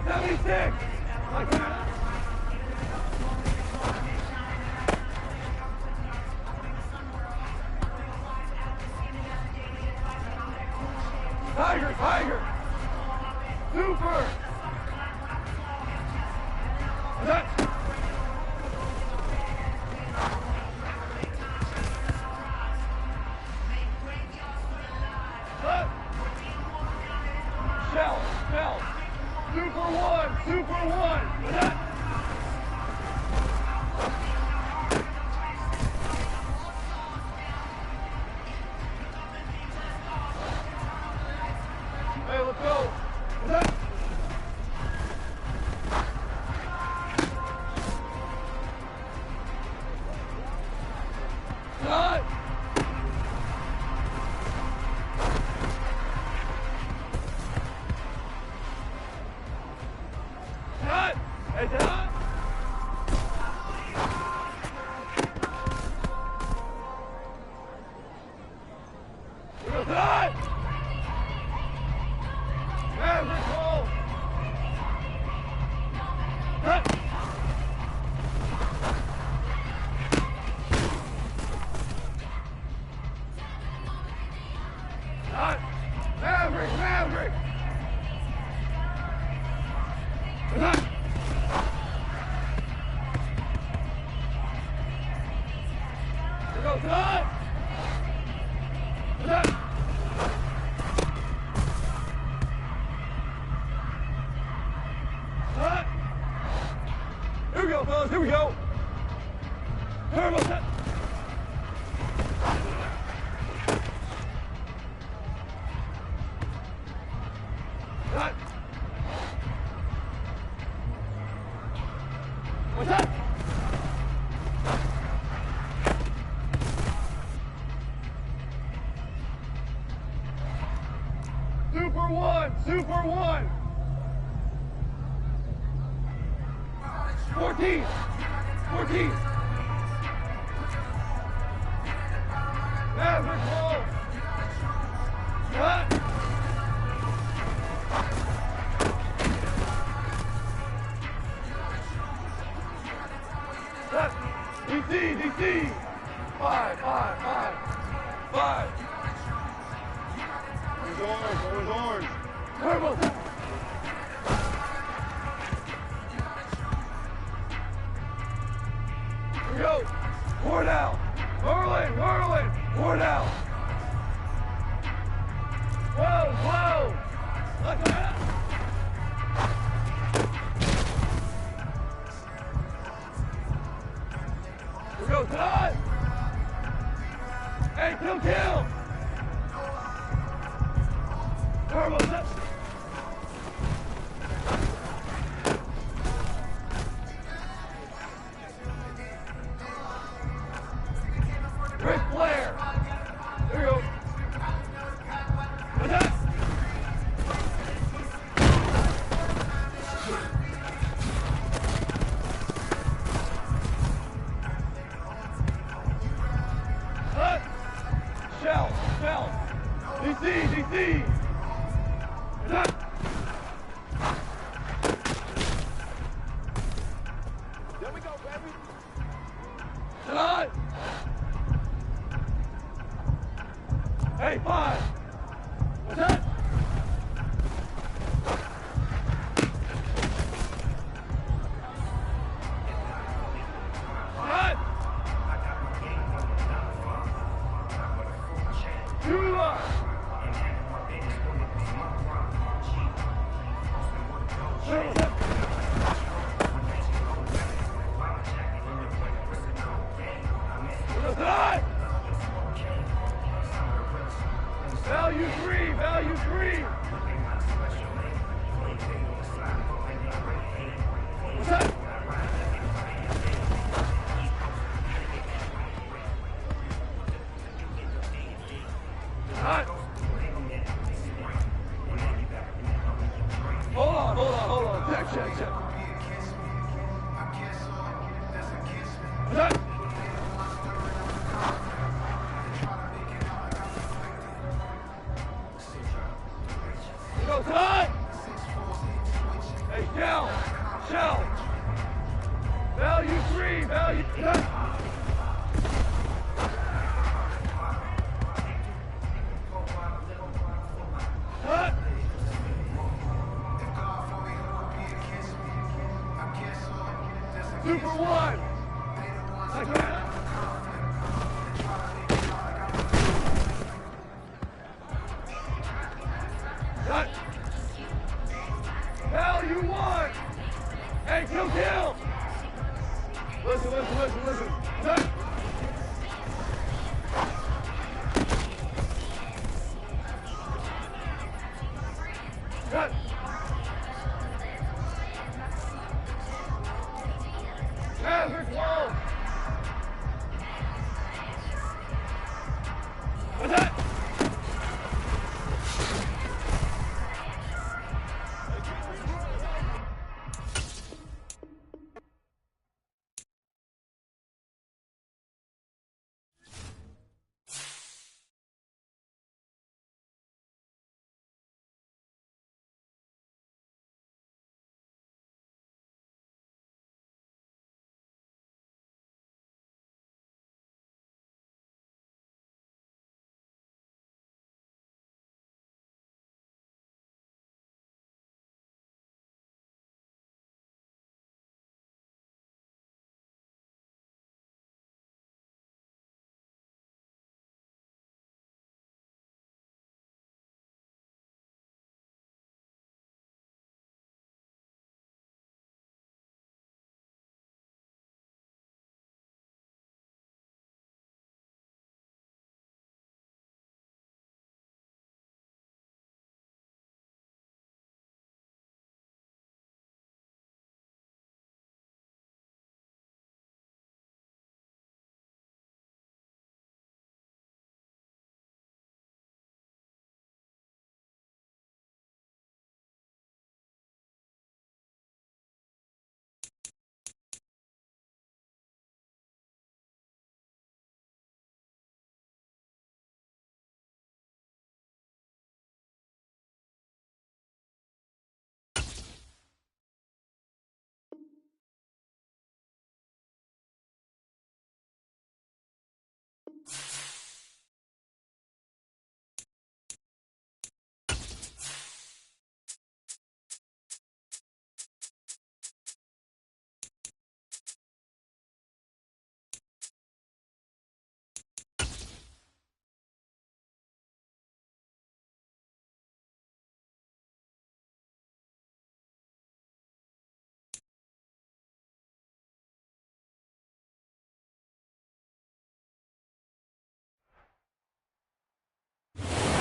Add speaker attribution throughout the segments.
Speaker 1: 76! 76! Like that. Tiger, tiger! Super! That. Left. Shell, shell. Super one, super one. That. Hey, let's go. That. Cut. Cut. Hey, cut. Cut. Average roll. Cut. Cut. Maverick, Maverick. Cut. Here goes cut. Cut. Cut. Here we go, fellas. Here we go. Turbo set. Cut. What's that? Super one, super one. 14, 14. Maverick roll. Cut. Cut. DC, DC. 5, 5, 5, 5. Orange, orange. Turbo. Here we go. Pour down. Whirling, whirling. Pour down. Whoa, whoa. Like that. Here we go. Time. Hey, kill, kill. Turbo set. Ric Flair. There you go. Attack. Cut. Shell, shell. DC, DC. Attack. There we go, baby. Tonight. Hey, 5. Attack. Cut. 2 up. Value 3, value 3. What's that? Hot. Hold on. Check. What's that? Go, cut! Hey, Hey, down. Shell. Value 3. Value. Cut. Cut. Super 1. Like that. Cut. Value 1. Hey, kill. Listen. Cut. Cut. Hazard 12. What's that?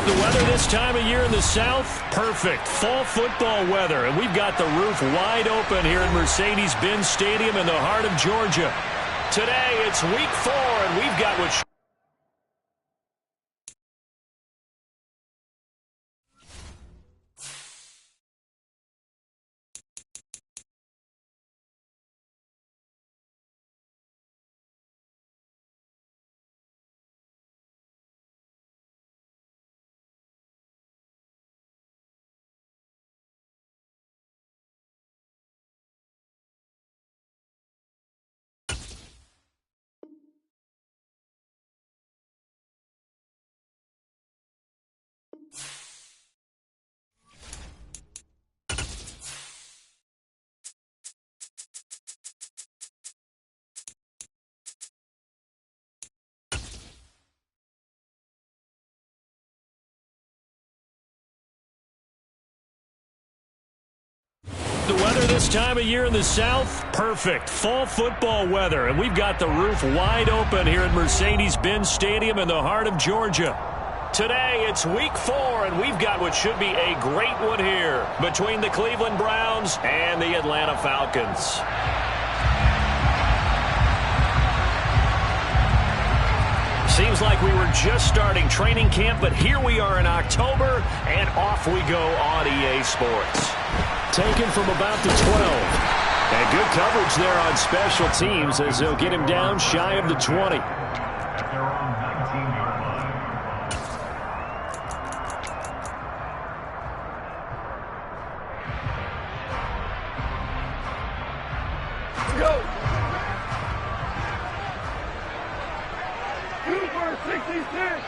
Speaker 2: The weather this time of year in the South, perfect. Fall football weather, and we've got the roof wide open here at Mercedes-Benz Stadium in the heart of Georgia. Today, it's week 4, and we've got what... The weather this time of year in the South, perfect. Fall football weather, and we've got the roof wide open here at Mercedes-Benz Stadium in the heart of Georgia. Today, it's week 4, and we've got what should be a great one here between the Cleveland Browns and the Atlanta Falcons. Seems like we were just starting training camp, but here we are in October, and off we go on EA Sports. Taken from about the 12. And good coverage there on special teams as they'll get him down shy of the 20.
Speaker 1: go. 2 for 66. Here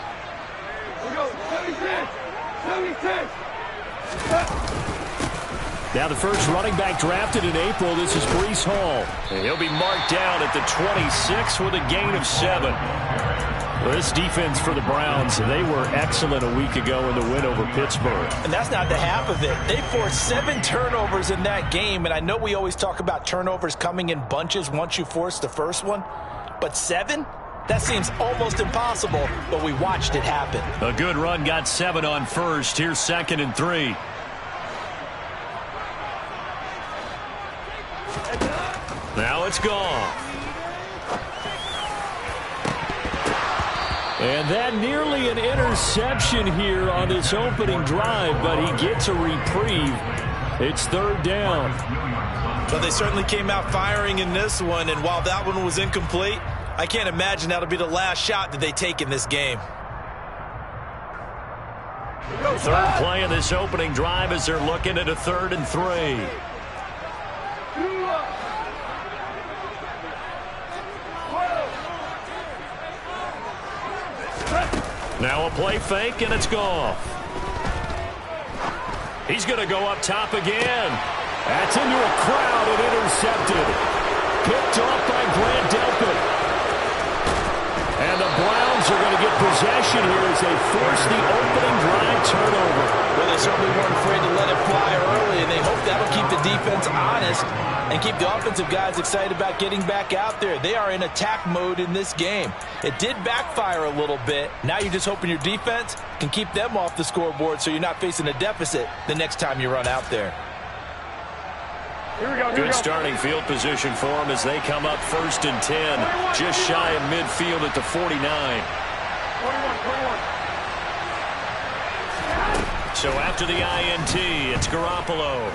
Speaker 1: we go. 76. 76.
Speaker 2: Now the first running back drafted in April, this is Breece Hall. And he'll be marked down at the 26 with a gain of 7. Well, this defense for the Browns, they were excellent a week ago in the win over Pittsburgh.
Speaker 3: And that's not the half of it. They forced 7 turnovers in that game, and I know we always talk about turnovers coming in bunches once you force the first one, but 7? That seems almost impossible, but we watched it happen.
Speaker 2: A good run got 7 on first. Here's 2nd and 3. Now it's gone. And that nearly an interception here on this opening drive, but he gets a reprieve. It's 3rd down.
Speaker 3: But they certainly came out firing in this one, and while that one was incomplete, I can't imagine that'll be the last shot that they take in this game.
Speaker 2: 3rd play of this opening drive as they're looking at a 3rd and 3. Now a play fake, and it's gone. He's going to go up top again. That's into a crowd and intercepted. Picked off by Grant Delpit. And the Browns are going to get possession here as they force the opening drive turnover.
Speaker 3: Well, they certainly weren't afraid to let it fly early, and they hope that'll keep the defense honest and keep the offensive guys excited about getting back out there. They are in attack mode in this game. It did backfire a little bit. Now you're just hoping your defense can keep them off the scoreboard so you're not facing a deficit the next time you run out there.
Speaker 2: Good starting field position for them as they come up 1st and 10, just shy of midfield at the 49.
Speaker 1: 21.
Speaker 2: So after the INT, it's Garoppolo.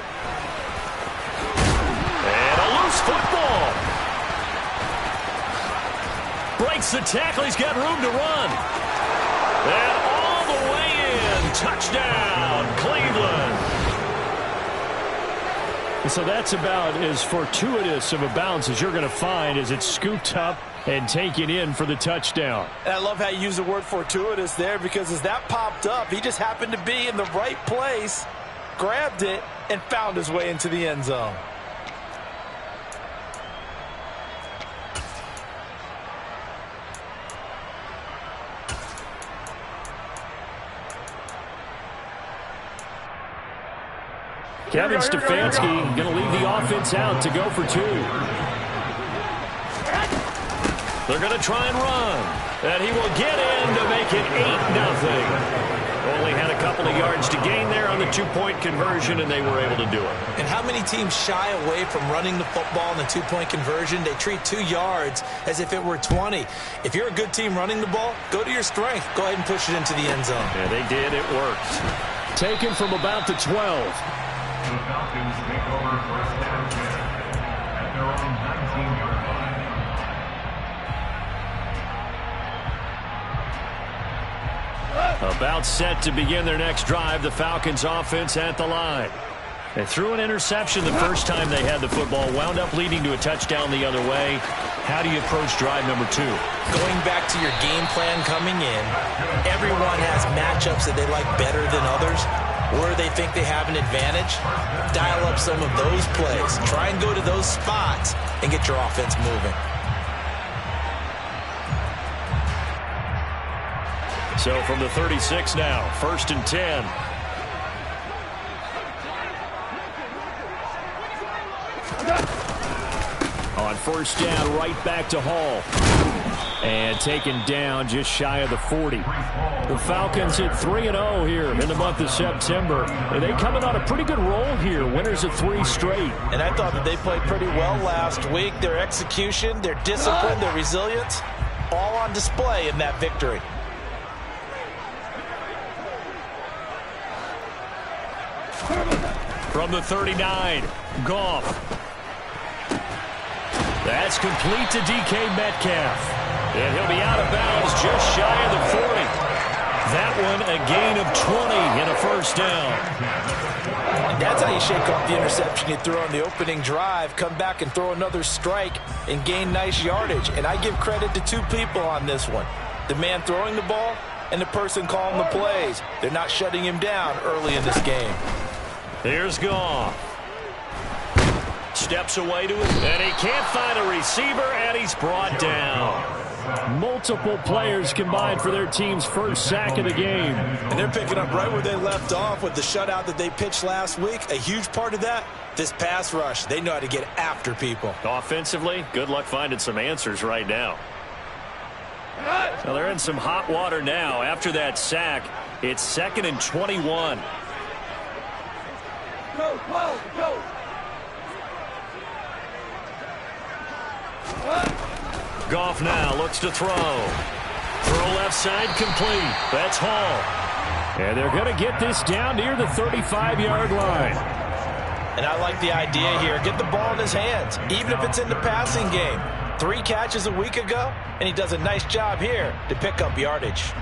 Speaker 2: And a loose football. Breaks the tackle. He's got room to run. And all the way in. Touchdown, Cleveland. So that's about as fortuitous of a bounce as you're going to find as it's scooped up and taken in for the touchdown.
Speaker 3: And I love how you use the word fortuitous there, because as that popped up, he just happened to be in the right place, grabbed it, and found his way into the end zone.
Speaker 2: Kevin Stefanski going to leave the offense out to go for 2. They're going to try and run. And he will get in to make it 8-0. Only had a couple of yards to gain there on the 2-point conversion, and they were able to do it.
Speaker 3: And how many teams shy away from running the football in the 2-point conversion? They treat 2 yards as if it were 20. If you're a good team running the ball, go to your strength. Go ahead and push it into the end zone.
Speaker 2: Yeah, they did. It worked. Taken from about the 12.
Speaker 4: The Falcons take over 1st and 10 at their own 19-yard line.
Speaker 2: About set to begin their next drive, the Falcons offense at the line. They threw an interception the first time they had the football, wound up leading to a touchdown the other way. How do you approach drive number 2?
Speaker 3: Going back to your game plan coming in, everyone has matchups that they like better than others, or they think they have an advantage. Dial up some of those plays. Try and go to those spots and get your offense moving.
Speaker 2: So from the 36 now, 1st and 10. On 1st down, right back to Hall. And taken down just shy of the 40. The Falcons hit 3-0 here in the month of September. And they coming on a pretty good roll here. Winners of 3 straight.
Speaker 3: And I thought that they played pretty well last week. Their execution, their discipline, their resilience, all on display in that victory.
Speaker 2: From the 39, Goff. That's complete to DK Metcalf. And he'll be out of bounds just shy of the 40. That one a gain of 20 in a 1st down.
Speaker 3: That's how you shake off the interception you threw on the opening drive, come back and throw another strike and gain nice yardage. And I give credit to two people on this one. The man throwing the ball and the person calling the plays. They're not shutting him down early in this game.
Speaker 2: Here's Goff. Steps away to it, and he can't find a receiver, and he's brought down. Multiple players combined for their team's first sack of the game.
Speaker 3: And they're picking up right where they left off with the shutout that they pitched last week. A huge part of that, this pass rush. They know how to get after people.
Speaker 2: Offensively, good luck finding some answers right now. So they're in some hot water now. After that sack, it's 2nd and 21.
Speaker 1: Go, go, go.
Speaker 2: Goff now looks to throw. Throw left side complete. That's Hall. And they're going to get this down near the 35-yard line.
Speaker 3: And I like the idea here. Get the ball in his hands, even if it's in the passing game. 3 catches a week ago, and he does a nice job here to pick up yardage.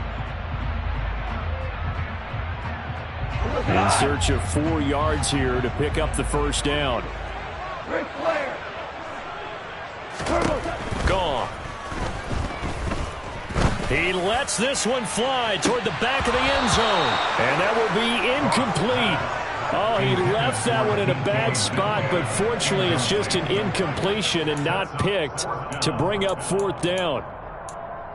Speaker 2: In search of 4 yards here to pick up the first down.
Speaker 1: Great player.
Speaker 2: Gone. He lets this one fly toward the back of the end zone. And that will be incomplete. Oh, he left that one in a bad spot, but fortunately it's just an incompletion and not picked to bring up 4th down.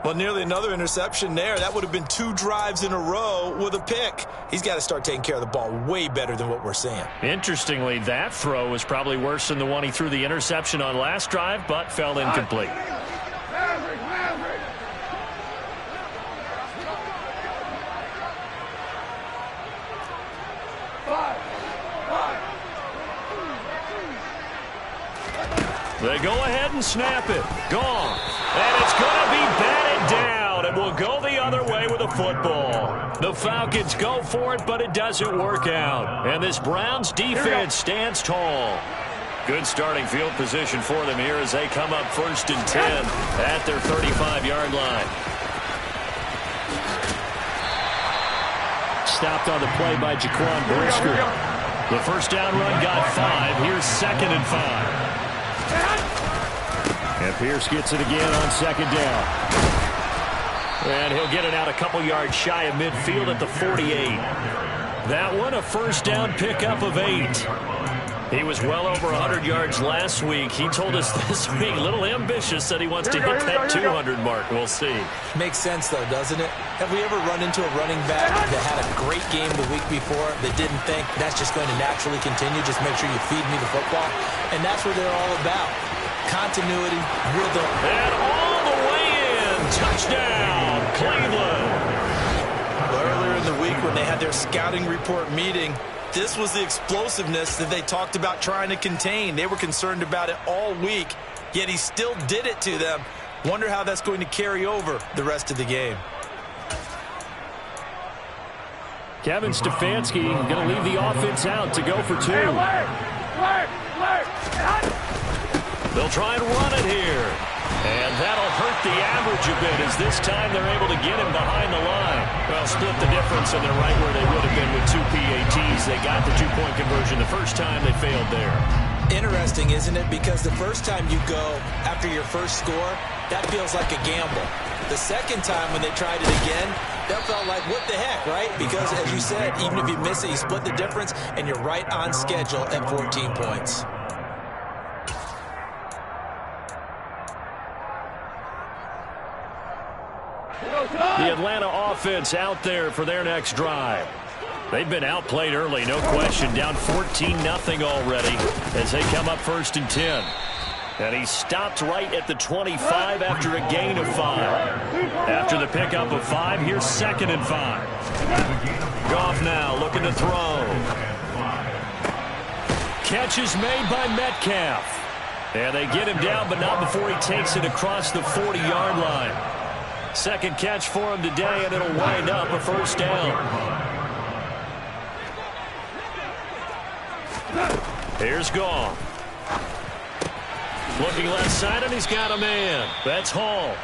Speaker 3: Well, nearly another interception there. That would have been 2 drives in a row with a pick. He's got to start taking care of the ball way better than what we're seeing.
Speaker 2: Interestingly, that throw was probably worse than the one he threw the interception on last drive, but fell incomplete. They go ahead and snap it. Gone. And it's going to be batted down. It will go the other way with a football. The Falcons go for it, but it doesn't work out. And this Browns defense stands tall. Good starting field position for them here as they come up 1st and 10 at their 35-yard line. Stopped on the play by Jaquan Brisker. The first down run got 5. Here's 2nd and 5. And Pierce gets it again on 2nd down. And he'll get it out a couple yards shy of midfield at the 48. That one a first down pickup of 8. He was well over 100 yards last week. He told us this week, a little ambitious, that he wants to hit that 200 mark. We'll see.
Speaker 3: Makes sense, though, doesn't it? Have we ever run into a running back that had a great game the week before that didn't think that's just going to naturally continue? Just make sure you feed me the football. And that's what they're all about. Continuity, rhythm.
Speaker 2: And all the way in. Touchdown, Cleveland.
Speaker 3: Earlier in the week when they had their scouting report meeting, this was the explosiveness that they talked about trying to contain. They were concerned about it all week, yet he still did it to them. Wonder how that's going to carry over the rest of the game.
Speaker 2: Kevin Stefanski going to leave the offense out to go for 2. They'll try and run it here. And that'll hurt the average a bit as this time they're able to get him behind the line. Well, split the difference and they're right where they would have been with 2 PATs. They got the 2-point conversion the first time. They failed there.
Speaker 3: Interesting, isn't it? Because the first time you go after your first score, that feels like a gamble. The second time when they tried it again, that felt like, what the heck, right? Because, as you said, even if you miss it, you split the difference, and you're right on schedule at 14 points.
Speaker 2: The Atlanta offense out there for their next drive. They've been outplayed early, no question. Down 14-0 already as they come up 1st and 10. And he stopped right at the 25 after a gain of 5. After the pickup of 5, here's 2nd and 5. Goff now looking to throw. Catch is made by Metcalf. And they get him down, but not before he takes it across the 40-yard line. Second catch for him today, and it'll wind up a first down. Here's Goff. Looking left side, and he's got a man. That's Hall.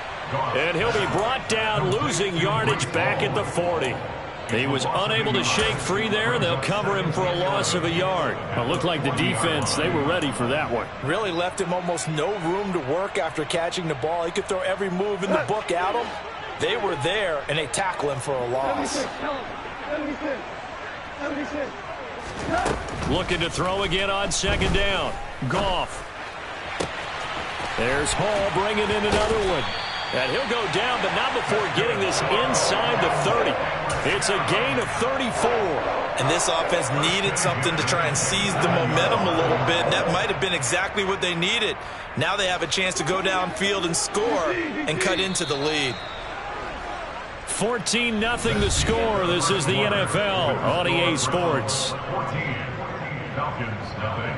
Speaker 2: And he'll be brought down, losing yardage back at the 40. He was unable to shake free there, and they'll cover him for a loss of a yard.
Speaker 5: It looked like the defense, they were ready for that one.
Speaker 3: Really left him almost no room to work after catching the ball. He could throw every move in the book at him. They were there, and they tackle him for a loss.
Speaker 1: 76.
Speaker 2: Looking to throw again on second down. Goff. There's Hall bringing in another one. And he'll go down, but not before getting this inside the 30. It's a gain of 34.
Speaker 3: And this offense needed something to try and seize the momentum a little bit. And that might have been exactly what they needed. Now they have a chance to go downfield and score and cut into the lead.
Speaker 2: 14-0 the score. This is the NFL on EA Sports.
Speaker 4: 14. Falcons, nothing.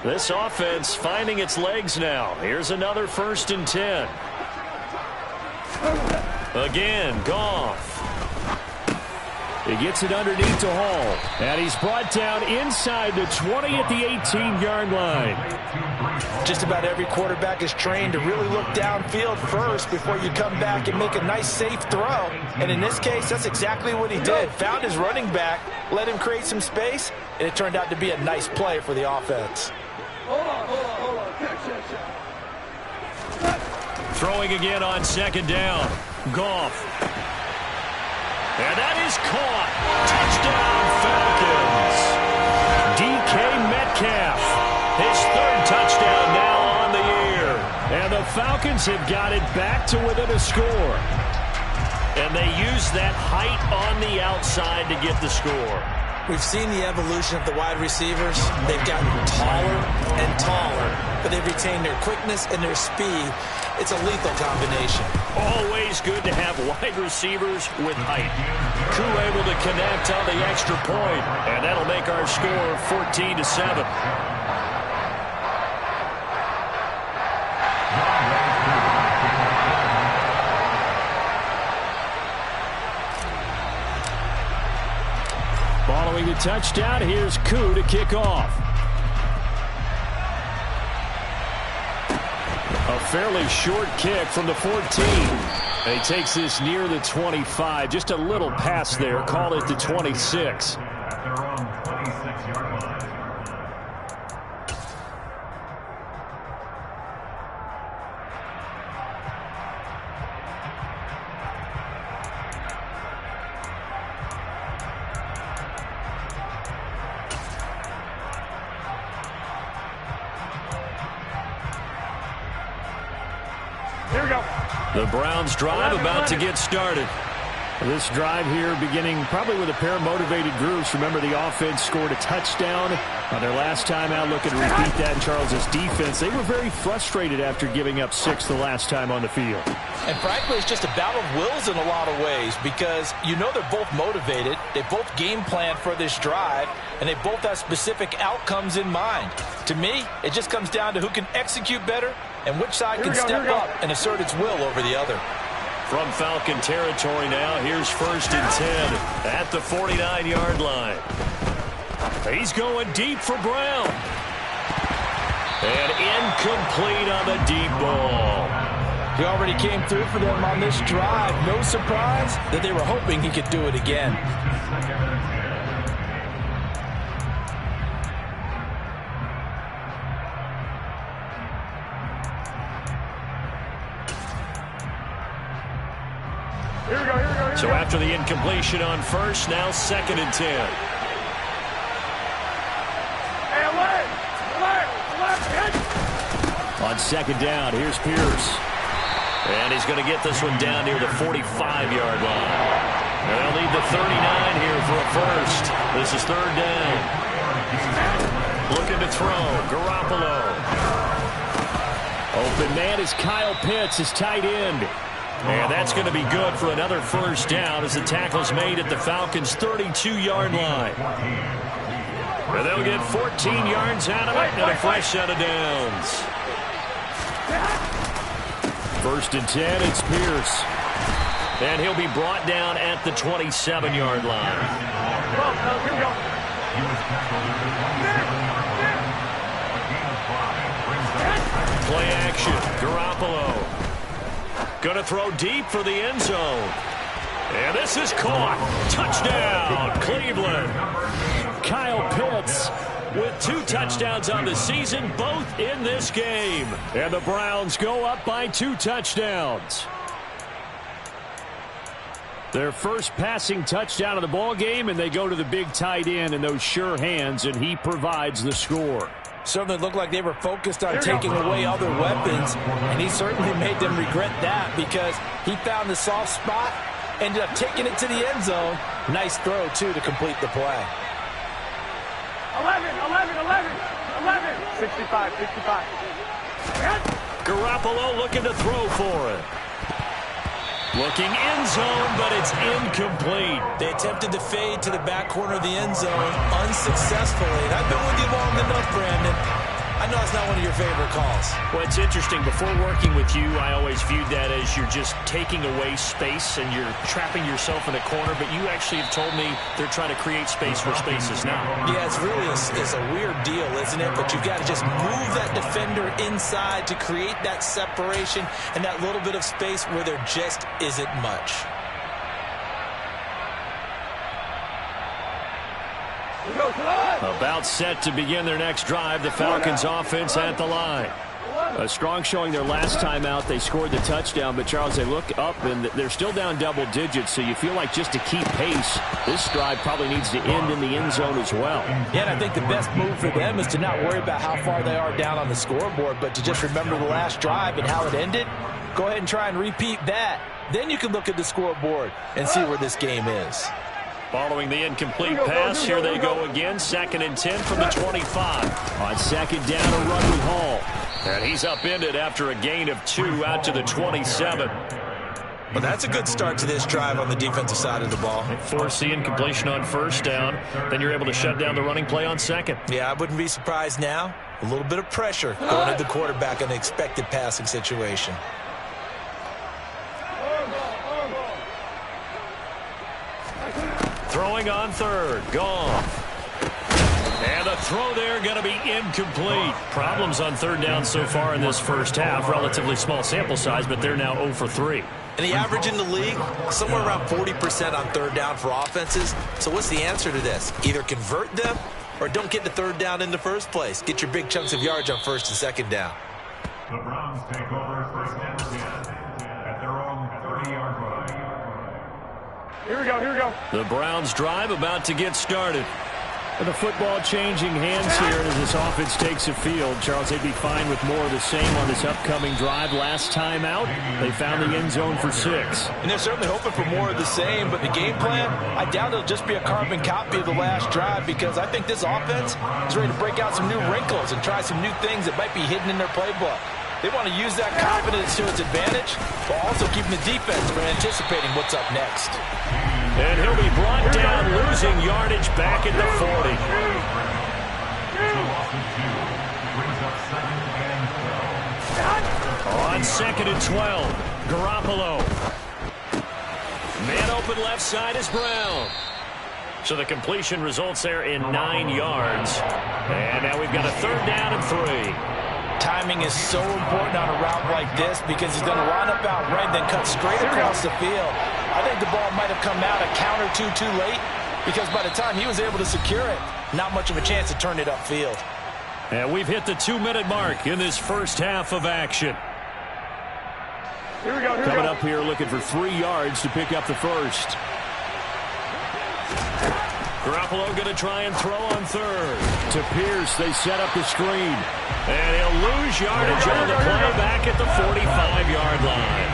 Speaker 2: This offense finding its legs now. Here's another 1st and 10. Again, Goff. He gets it underneath to Hall. And he's brought down inside the 20 at the 18-yard line.
Speaker 3: Just about every quarterback is trained to really look downfield first before you come back and make a nice, safe throw. And in this case, that's exactly what he did. Found his running back, let him create some space, and it turned out to be a nice play for the offense.
Speaker 1: Hold on.
Speaker 2: Throwing again on second down. Goff. And that is caught. Touchdown, Falcons. DK Metcalf. His 3rd touchdown now on the year. And the Falcons have got it back to within a score. And they use that height on the outside to get the score.
Speaker 3: We've seen the evolution of the wide receivers. They've gotten taller and taller, but they've retained their quickness and their speed. It's a lethal combination.
Speaker 2: Always good to have wide receivers with height. Koo able to connect on the extra point, and that'll make our score 14-7. Following the touchdown, here's Koo to kick off. A fairly short kick from the 14. And he takes this near the 25. Just a little pass there. Call it the 26.
Speaker 4: At their own 26-yard line.
Speaker 1: Here we go.
Speaker 2: The Browns drive about to get started.
Speaker 5: This drive here beginning probably with a pair of motivated groups. Remember, the offense scored a touchdown on their last time out. Looking to repeat that in Charles's defense. They were very frustrated after giving up 6 the last time on the field.
Speaker 3: And frankly, it's just a battle of wills in a lot of ways because you know they're both motivated. They both game plan for this drive, and they both have specific outcomes in mind. To me, it just comes down to who can execute better and which side can step up and assert its will over the other.
Speaker 2: From Falcon territory now, here's 1st and 10 at the 49-yard line. He's going deep for Brown. And incomplete on the deep ball.
Speaker 3: He already came through for them on this drive. No surprise that they were hoping he could do it again.
Speaker 2: So after the incompletion on 1st, now 2nd and 10. On 2nd down, here's Pierce. And he's going to get this one down near the 45-yard line. And they'll need the 39 here for a 1st. This is 3rd down. Looking to throw. Garoppolo.
Speaker 5: Open man is Kyle Pitts, his tight end.
Speaker 2: And that's going to be good for another 1st down as the tackle's made at the Falcons' 32-yard line. And they'll get 14 yards out of it and a fresh set of downs.
Speaker 5: 1st and 10, it's Pierce.
Speaker 2: And he'll be brought down at the 27-yard line.
Speaker 4: He was tackled at the 27-yard line. A gain of 5 brings up
Speaker 2: Play action. Garoppolo. Going to throw deep for the end zone. And this is caught. Touchdown, Cleveland. Kyle Pitts with 2 touchdowns on the season, both in this game. And the Browns go up by 2 touchdowns. Their first passing touchdown of the ball game, and they go to the big tight end in those sure hands, and he provides the score.
Speaker 3: Certainly looked like they were focused on taking away other weapons, and he certainly made them regret that because he found the soft spot, ended up taking it to the end zone. Nice throw, too, to complete the play.
Speaker 1: 11, 65.
Speaker 2: Garoppolo looking to throw for it. Looking end zone, but it's incomplete.
Speaker 3: They attempted to fade to the back corner of the end zone unsuccessfully. And I've been with you long enough, Brandon. I know it's not one of your favorite calls.
Speaker 2: Well, it's interesting. Before working with you, I always viewed that as you're just taking away space and you're trapping yourself in a corner. But you actually have told me they're trying to create space where space is not.
Speaker 3: Yeah, it's really it's a weird deal, isn't it? But you've got to just move that defender inside to create that separation and that little bit of space where there just isn't much.
Speaker 2: About set to begin their next drive, the Falcons offense at the line. A strong showing their last time out. They scored the touchdown, but Charles, they look up and they're still down double digits, so you feel like just to keep pace, this drive probably needs to end in the end zone as well.
Speaker 3: Yeah, and I think the best move for them is to not worry about how far they are down on the scoreboard, but to just remember the last drive and how it ended. Go ahead and try and repeat that. Then you can look at the scoreboard and see where this game is.
Speaker 2: Following the incomplete pass, here they go again. 2nd and 10 from the 25. On 2nd down, a run with Hall. And he's upended after a gain of 2 out to the 27.
Speaker 3: Well, that's a good start to this drive on the defensive side of the ball.
Speaker 2: Force the incompletion on 1st down. Then you're able to shut down the running play on 2nd.
Speaker 3: Yeah, I wouldn't be surprised now. A little bit of pressure going at the quarterback in an expected passing situation.
Speaker 2: Throwing on 3rd. Goff. And the throw there going to be incomplete. Problems on 3rd down so far in this first half. Relatively small sample size, but they're now 0 for 3.
Speaker 3: And the average in the league, somewhere around 40% on 3rd down for offenses. So what's the answer to this? Either convert them or don't get to 3rd down in the first place. Get your big chunks of yards on 1st and 2nd down.
Speaker 4: The Browns take over 1st and 10 at their own 30-yard line.
Speaker 1: Here we go.
Speaker 2: The Browns drive about to get started.
Speaker 5: And the football changing hands here as this offense takes the field. Charles, they'd be fine with more of the same on this upcoming drive. Last time out, they found the end zone for 6.
Speaker 3: And they're certainly hoping for more of the same, but the game plan, I doubt it'll just be a carbon copy of the last drive because I think this offense is ready to break out some new wrinkles and try some new things that might be hidden in their playbook. They want to use that confidence to its advantage, while also keeping the defense from anticipating what's up next.
Speaker 2: And he'll be brought down, losing yardage back at the 40. On 2nd and 12, Garoppolo. Man open left side is Brown. So the completion results there in 9 yards. And now we've got a 3rd down and 3.
Speaker 3: Timing is so important on a route like this because he's going to line up out right and then cut straight across the field. I think the ball might have come out a count or two too late because by the time he was able to secure it, not much of a chance to turn it upfield.
Speaker 2: And we've hit the 2-minute mark in this first half of action.
Speaker 1: Here we go.
Speaker 5: Coming up here looking for 3 yards to pick up the first.
Speaker 2: Garoppolo going to try and throw on 3rd.
Speaker 5: To Pierce, they set up the screen.
Speaker 2: And he'll lose yardage on the play back at the 45-yard line.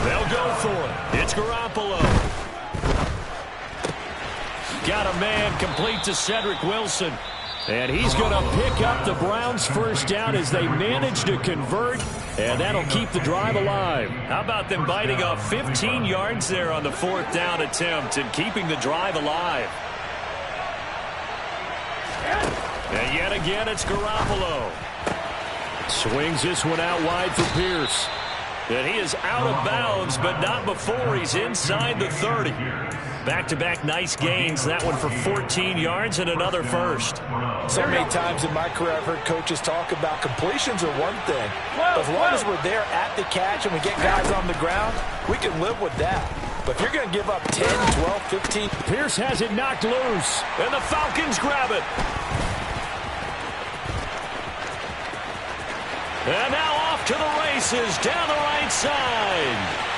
Speaker 2: They'll go for it. It's Garoppolo. Got a man complete to Cedric Wilson. And he's going to pick up the Browns' first down as they manage to convert, and that'll keep the drive alive. How about them biting off 15 yards there on the 4th down attempt and keeping the drive alive? And yet again, it's Garoppolo.
Speaker 5: Swings this one out wide for Pierce.
Speaker 2: And he is out of bounds, but not before he's inside the 30. Back-to-back nice gains. That one for 14 yards and another first.
Speaker 3: So many times in my career I've heard coaches talk about completions are one thing. But as long as we're there at the catch and we get guys on the ground, we can live with that. But if you're going to give up 10, 12, 15.
Speaker 5: Pierce has it knocked loose.
Speaker 2: And the Falcons grab it. And now off to the races down the right side.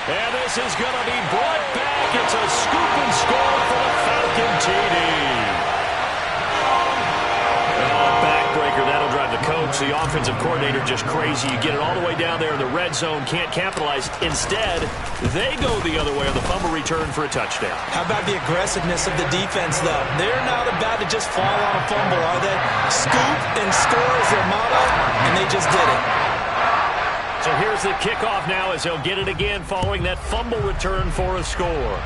Speaker 2: And this is going to be brought back. It's a scoop and score for the Falcon TD. Backbreaker, that'll drive the coach, the offensive coordinator, just crazy. You get it all the way down there in the red zone, can't capitalize. Instead, they go the other way on the fumble return for a touchdown.
Speaker 3: How about the aggressiveness of the defense, though? They're not about to just fall on a fumble, are they? Scoop and score is their motto, and they just did it.
Speaker 2: So here's the kickoff now as he'll get it again following that fumble return for a score.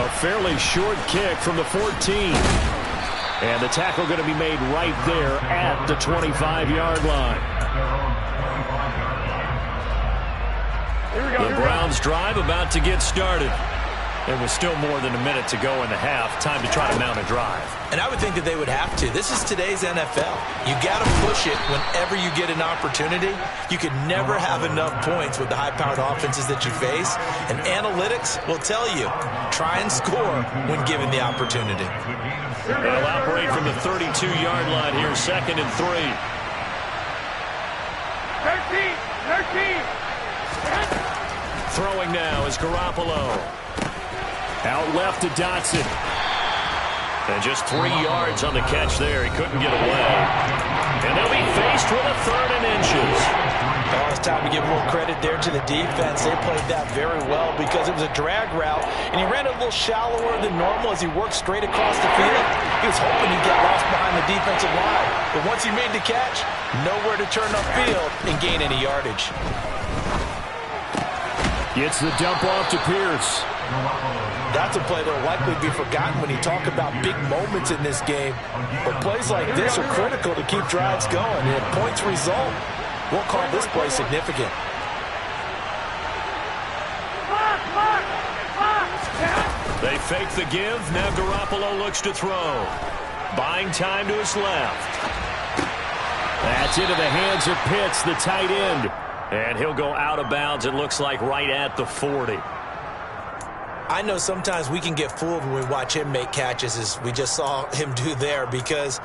Speaker 5: A fairly short kick from the 14. And the tackle going to be made right there at the 25-yard line.
Speaker 2: The Browns drive about to get started. There was still more than a minute to go in the half. Time to try to mount a drive.
Speaker 3: And I would think that they would have to. This is today's NFL. You got to push it whenever you get an opportunity. You could never have enough points with the high-powered offenses that you face. And analytics will tell you, try and score when given the opportunity.
Speaker 2: They'll operate from the 32-yard line here, 2nd and 3.
Speaker 1: 13.
Speaker 2: Throwing now is Garoppolo.
Speaker 5: Out left to Dotson.
Speaker 2: And just 3 yards on the catch there. He couldn't get away. And they'll be faced with a 3rd and inches.
Speaker 3: Oh, it's time to give a little credit there to the defense. They played that very well because it was a drag route, and he ran a little shallower than normal as he worked straight across the field. He was hoping he'd get lost behind the defensive line. But once he made the catch, nowhere to turn upfield and gain any yardage.
Speaker 5: Gets the dump off to Pierce.
Speaker 3: That's a play that will likely be forgotten when you talk about big moments in this game. But plays like this are critical to keep drives going. And if points result, we'll call this play significant.
Speaker 2: They fake the give. Now Garoppolo looks to throw. Buying time to his left.
Speaker 5: That's into the hands of Pitts, the tight end.
Speaker 2: And he'll go out of bounds, it looks like, right at the 40.
Speaker 3: I know sometimes we can get fooled when we watch him make catches, as we just saw him do there, because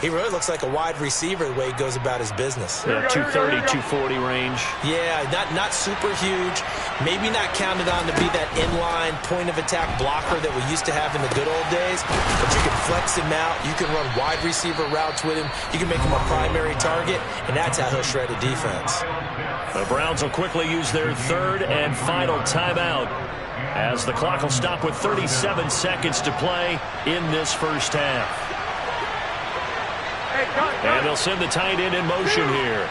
Speaker 3: he really looks like a wide receiver the way he goes about his business.
Speaker 2: Yeah, 230, 240 range.
Speaker 3: Yeah, not super huge. Maybe not counted on to be that inline point-of-attack blocker that we used to have in the good old days, but you can flex him out. You can run wide receiver routes with him. You can make him a primary target, and that's how he'll shred a defense.
Speaker 2: The Browns will quickly use their 3rd and final timeout, as the clock will stop with 37 seconds to play in this first half. And they'll send the tight end in motion here.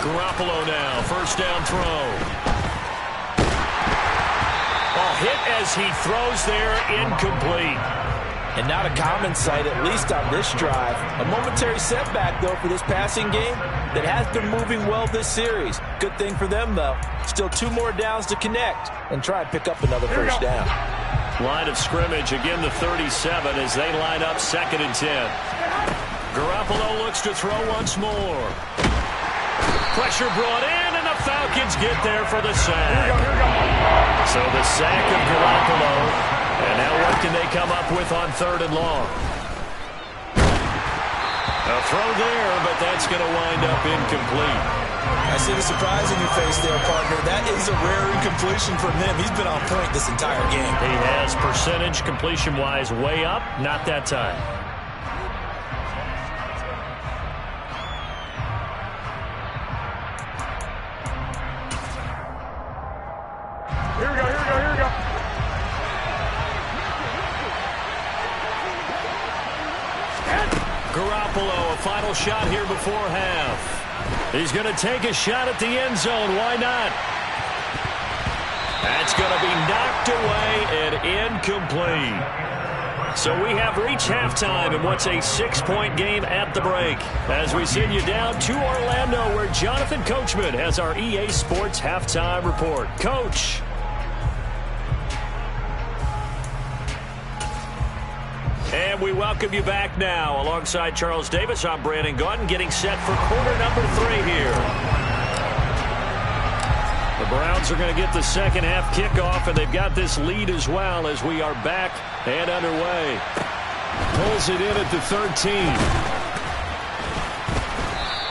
Speaker 2: Garoppolo now, first down throw. Ball hit as he throws there, incomplete.
Speaker 3: And not a common sight, at least on this drive. A momentary setback, though, for this passing game that has been moving well this series. Good thing for them, though. Still 2 more downs to connect and try and pick up another first down.
Speaker 2: Line of scrimmage, again the 37 as they line up 2nd and 10. Garoppolo looks to throw once more. Pressure brought in, and the Falcons get there for the sack. So the sack of Garoppolo. And now what can they come up with on 3rd and long? A throw there, but that's going to wind up incomplete.
Speaker 3: I see the surprise in your face there, partner. That is a rare incompletion from him. He's been on point this entire game.
Speaker 2: He has percentage completion-wise way up, not that time.
Speaker 1: Here we go.
Speaker 2: Garoppolo, a final shot here before half. He's going to take a shot at the end zone. Why not? That's going to be knocked away and incomplete. So we have reached halftime in what's a 6-point game at the break. As we send you down to Orlando, where Jonathan Coachman has our EA Sports Halftime Report. Coach. And we welcome you back now. Alongside Charles Davis, I'm Brandon Gaudin, getting set for quarter number 3 here. The Browns are going to get the second half kickoff, and they've got this lead as well as we are back and underway. Pulls it in at the 13.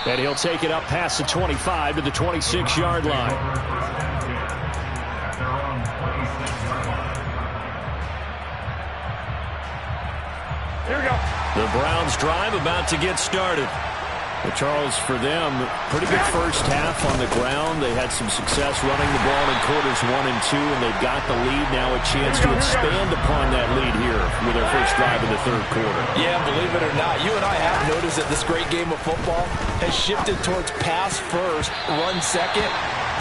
Speaker 2: And he'll take it up past the 25 to the 26-yard line.
Speaker 1: Here we go.
Speaker 2: The Browns drive about to get started.
Speaker 5: Well, Charles, for them, pretty good first half on the ground. They had some success running the ball in quarters 1 and 2, and they've got the lead now, a chance to expand upon that lead here with their first drive in the third quarter.
Speaker 3: Yeah, believe it or not, you and I have noticed that this great game of football has shifted towards pass first, run second.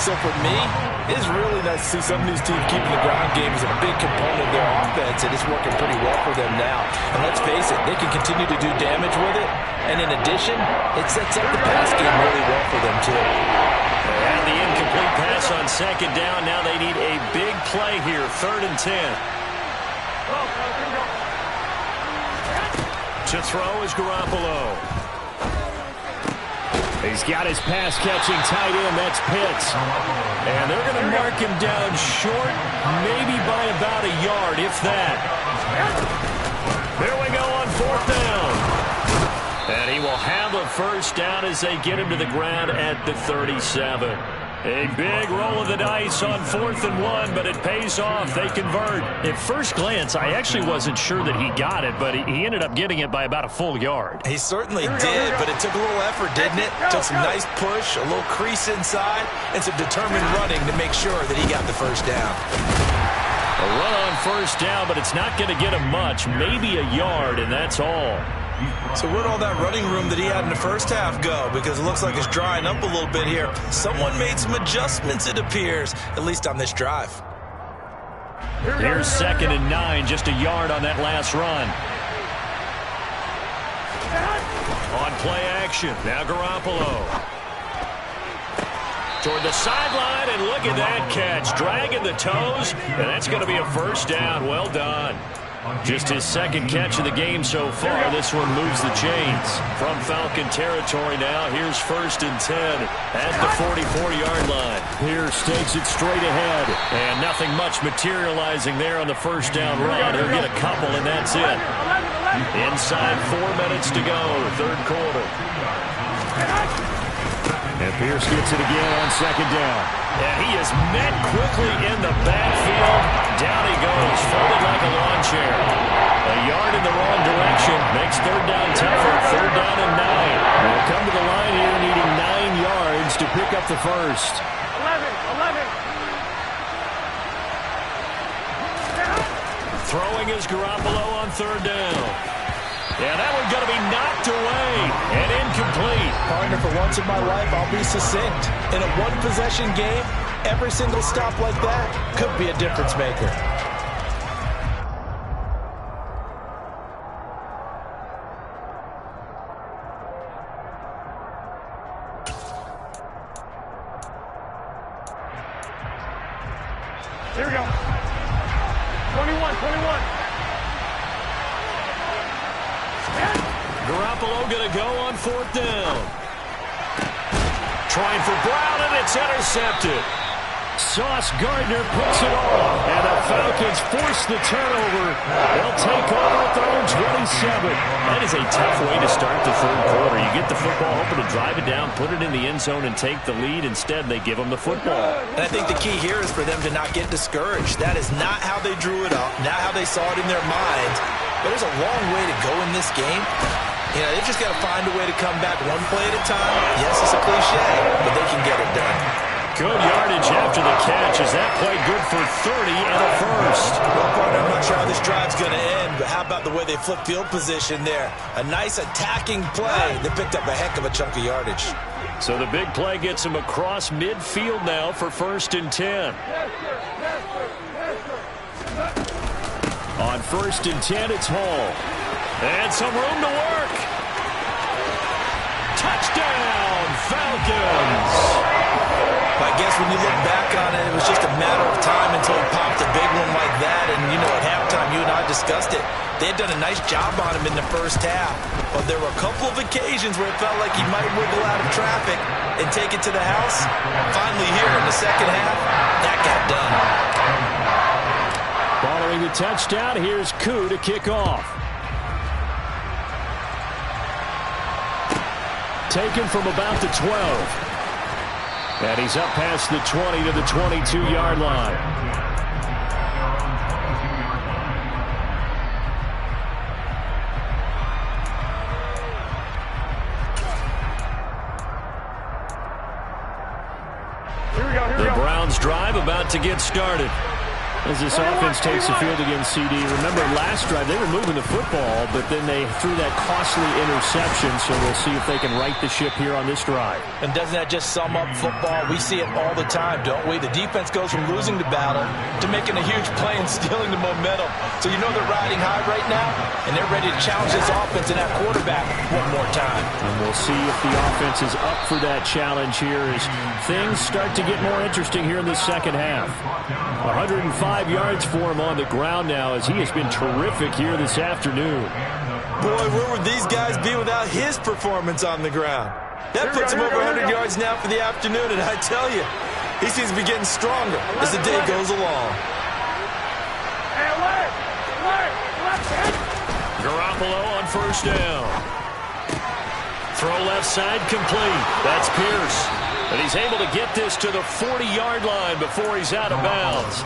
Speaker 3: So for me, it's really nice to see some of these teams keeping the ground game as a big component of their offense, and it's working pretty well for them now. And let's face it, they can continue to do damage with it. And in addition, it sets up the pass game really well for them, too.
Speaker 2: And the incomplete pass on second down. Now they need a big play here, 3rd and 10. To throw is Garoppolo.
Speaker 5: He's got his pass-catching tight end. That's Pitts.
Speaker 2: And they're going to mark him down short, maybe by about a yard, if that. There we go on 4th down. And he will have a first down as they get him to the ground at the 37. A big roll of the dice on 4th and 1, but it pays off. They convert.
Speaker 5: At first glance, I actually wasn't sure that he got it, but he ended up getting it by about a full yard.
Speaker 3: He certainly did, but it took a little effort, didn't it? Took some nice push, a little crease inside, and some determined running to make sure that he got the first down.
Speaker 2: A run on first down, but it's not going to get him much, maybe a yard, and that's all.
Speaker 3: So where'd all that running room that he had in the first half go? Because it looks like it's drying up a little bit here. Someone made some adjustments, it appears, at least on this drive.
Speaker 2: Here's 2nd and 9, just a yard on that last run. On play action, now Garoppolo. Toward the sideline, and look at that catch. Dragging the toes, and that's going to be a first down. Well done. Just his 2nd catch of the game so far. This one moves the chains. From Falcon territory now, here's 1st and 10 at the 44-yard line.
Speaker 5: Pierce takes it straight ahead.
Speaker 2: And nothing much materializing there on the first down run. He'll get a couple, and that's it. Inside 4 minutes to go, 3rd quarter.
Speaker 5: And Pierce gets it again on 2nd down.
Speaker 2: And he is met quickly in the backfield. Down he goes, folded like a lawn chair. A yard in the wrong direction. Makes 3rd down tougher. 3rd down and 9.
Speaker 5: We'll come to the line here needing 9 yards to pick up the first.
Speaker 1: 11.
Speaker 2: Throwing is Garoppolo on 3rd down. Yeah, that one's going to be knocked away and incomplete.
Speaker 3: Partner, for once in my life, I'll be succinct. In a one-possession game, every single stop like that could be a difference maker.
Speaker 1: Here we go. 21.
Speaker 2: Garoppolo going to go on 4th down. Trying for Brown, and it's intercepted.
Speaker 5: Sauce Gardner picks it off, and the Falcons force the turnover. They'll take over at their own 27.
Speaker 2: That is a tough way to start the 3rd quarter. You get the football, hoping to drive it down, put it in the end zone, and take the lead. Instead, they give them the football.
Speaker 3: And I think the key here is for them to not get discouraged. That is not how they drew it up, not how they saw it in their minds. But there's a long way to go in this game. You know, they've just got to find a way to come back one play at a time. Yes, it's a cliche, but they can get it done.
Speaker 2: Good yardage after the catch. Is that play good for 30 and a first?
Speaker 3: Well, partner, I'm not sure how this drive's going to end, but how about the way they flip field position there? A nice attacking play. They picked up a heck of a chunk of yardage.
Speaker 2: So the big play gets him across midfield now for 1st and 10.
Speaker 5: On
Speaker 2: 1st and 10. It's Hall. And some room to work. Touchdown, Falcons.
Speaker 3: I guess when you look back on it, it was just a matter of time until he popped a big one like that. And, you know, at halftime, you and I discussed it. They had done a nice job on him in the first half. But there were a couple of occasions where it felt like he might wiggle out of traffic and take it to the house. Finally here in the second half, that got done.
Speaker 2: Following the touchdown, here's Koo to kick off. Taken from about the 12. And he's up past the 20 to the 22-yard line. The Browns drive about to get started. As this offense takes the field against CD. Remember, last drive, they were moving the football, but then they threw that costly interception, so we'll see if they can right the ship here on this drive.
Speaker 3: And doesn't that just sum up football? We see it all the time, don't we? The defense goes from losing the battle to making a huge play and stealing the momentum. So you know they're riding high right now, and they're ready to challenge this offense and that quarterback one more time.
Speaker 2: And we'll see if the offense is up for that challenge here as things start to get more interesting here in the second half. 105 yards for him on the ground now as he has been terrific here this afternoon.
Speaker 3: Boy, where would these guys be without his performance on the ground? That puts him over 100 yards now for the afternoon, and I tell you, he seems to be getting stronger as the day goes along.
Speaker 2: Garoppolo on 1st down. Throw left side complete. That's Pierce. And he's able to get this to the 40-yard line before he's out of bounds.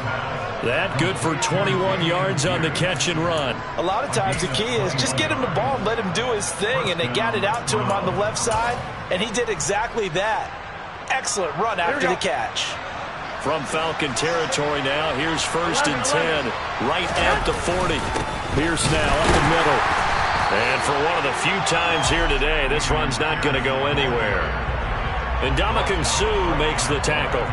Speaker 2: That good for 21 yards on the catch and run.
Speaker 3: A lot of times the key is just get him the ball and let him do his thing, and they got it out to him on the left side, and he did exactly that. Excellent run after the catch.
Speaker 2: From Falcon territory now, here's 1st and 10, right at the 40. Pierce now up the middle. And for one of the few times here today, this run's not going to go anywhere. And Ndamukong Suh makes the tackle.